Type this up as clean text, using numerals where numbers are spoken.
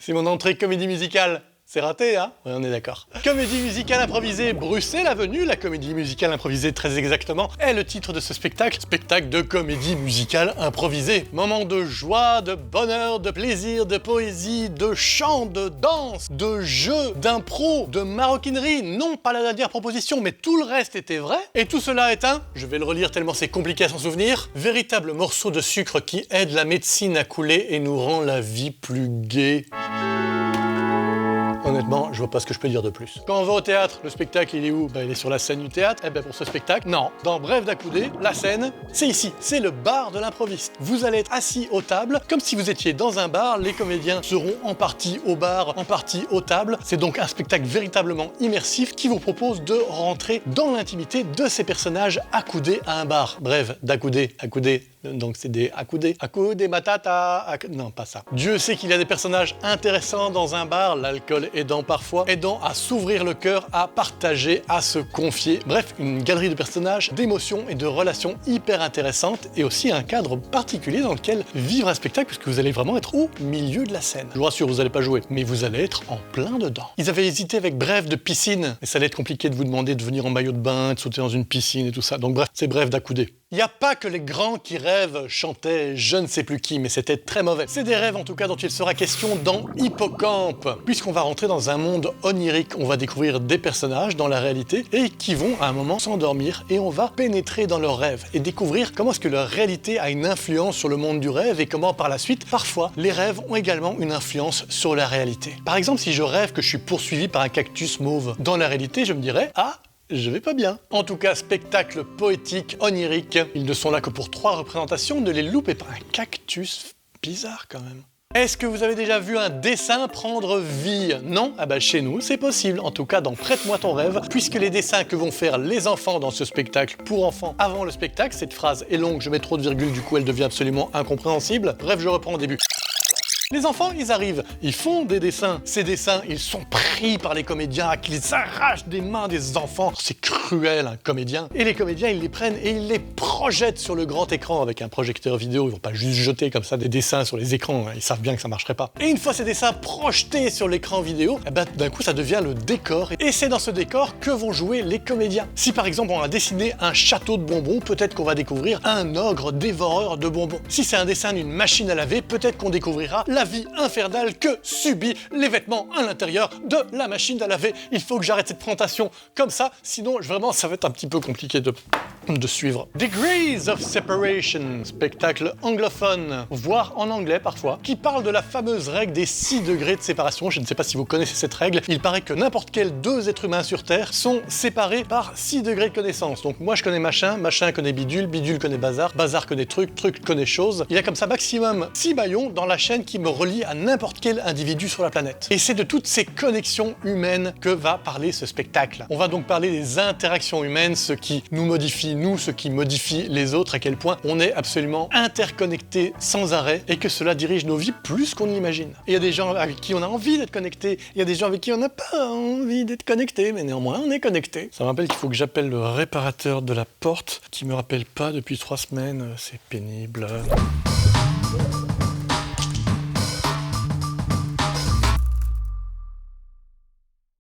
C'est mon entrée comédie musicale. C'est raté, hein? Ouais, on est d'accord. Comédie musicale improvisée, Bruxelles Avenue, la comédie musicale improvisée très exactement, est le titre de ce spectacle. Spectacle de comédie musicale improvisée. Moment de joie, de bonheur, de plaisir, de poésie, de chant, de danse, de jeu, d'impro, de maroquinerie. Non, pas la dernière proposition, mais tout le reste était vrai. Et tout cela est je vais le relire tellement c'est compliqué à s'en souvenir, véritable morceau de sucre qui aide la médecine à couler et nous rend la vie plus gaie. Honnêtement, je vois pas ce que je peux dire de plus. Quand on va au théâtre, le spectacle il est où? Il est sur la scène du théâtre. Eh ben pour ce spectacle, non. Dans Bref d'Accoudé, la scène, c'est ici. C'est le bar de l'improviste. Vous allez être assis aux tables, comme si vous étiez dans un bar. Les comédiens seront en partie au bar, en partie aux tables. C'est donc un spectacle véritablement immersif qui vous propose de rentrer dans l'intimité de ces personnages accoudés à un bar. Bref d'Accoudé, accoudé. Donc c'est des accoudés. Accoudé matata. Non, pas ça. Dieu sait qu'il y a des personnages intéressants dans un bar, l'alcool aidant parfois, aidant à s'ouvrir le cœur, à partager, à se confier. Bref, une galerie de personnages, d'émotions et de relations hyper intéressantes et aussi un cadre particulier dans lequel vivre un spectacle puisque vous allez vraiment être au milieu de la scène. Je vous rassure, vous n'allez pas jouer, mais vous allez être en plein dedans. Ils avaient hésité avec Bref de piscine, mais ça allait être compliqué de vous demander de venir en maillot de bain, de sauter dans une piscine et tout ça. Donc bref, c'est Bref d'Accoudé. Il n'y a pas que les grands qui rêvent, chantaient je ne sais plus qui, mais c'était très mauvais. C'est des rêves en tout cas dont il sera question dans Hippocampe, puisqu'on va rentrer dans un monde onirique, on va découvrir des personnages dans la réalité et qui vont à un moment s'endormir et on va pénétrer dans leurs rêves et découvrir comment est-ce que leur réalité a une influence sur le monde du rêve et comment par la suite, parfois, les rêves ont également une influence sur la réalité. Par exemple, si je rêve que je suis poursuivi par un cactus mauve, dans la réalité, je me dirais « Ah !» je vais pas bien. En tout cas, spectacle poétique, onirique. Ils ne sont là que pour 3 représentations, ne les loupez pas. Un cactus bizarre quand même. Est-ce que vous avez déjà vu un dessin prendre vie? Non? Ah bah chez nous, c'est possible. En tout cas, dans Prête-moi ton rêve, puisque les dessins que vont faire les enfants dans ce spectacle pour enfants avant le spectacle, cette phrase est longue, je mets trop de virgules, du coup elle devient absolument incompréhensible. Bref, je reprends au début. Les enfants, ils arrivent, ils font des dessins. Ces dessins, ils sont pris par les comédiens qui les arrachent des mains des enfants. C'est cruel, un comédien. Et les comédiens, ils les prennent et ils les projettent sur le grand écran avec un projecteur vidéo. Ils vont pas juste jeter comme ça des dessins sur les écrans. Ils savent bien que ça marcherait pas. Et une fois ces dessins projetés sur l'écran vidéo, eh ben, d'un coup, ça devient le décor. Et c'est dans ce décor que vont jouer les comédiens. Si par exemple, on a dessiné un château de bonbons, peut-être qu'on va découvrir un ogre dévoreur de bonbons. Si c'est un dessin d'une machine à laver, peut-être qu'on découvrira la vie infernale que subit les vêtements à l'intérieur de la machine à laver. Il faut que j'arrête cette présentation comme ça, sinon vraiment ça va être un petit peu compliqué de suivre. Degrees of Separation, spectacle anglophone, voire en anglais parfois, qui parle de la fameuse règle des 6 degrés de séparation. Je ne sais pas si vous connaissez cette règle. Il paraît que n'importe quels 2 êtres humains sur Terre sont séparés par 6 degrés de connaissance. Donc moi je connais machin, machin connaît bidule, bidule connaît bazar, bazar connaît truc, truc connaît chose. Il y a comme ça maximum 6 maillons dans la chaîne qui me relie à n'importe quel individu sur la planète. Et c'est de toutes ces connexions humaines que va parler ce spectacle. On va donc parler des interactions humaines, ce qui nous modifie nous, ce qui modifie les autres, à quel point on est absolument interconnectés sans arrêt et que cela dirige nos vies plus qu'on l'imagine. Et il y a des gens avec qui on a envie d'être connectés, il y a des gens avec qui on n'a pas envie d'être connectés, mais néanmoins on est connectés. Ça me rappelle qu'il faut que j'appelle le réparateur de la porte qui me rappelle pas depuis 3 semaines, c'est pénible.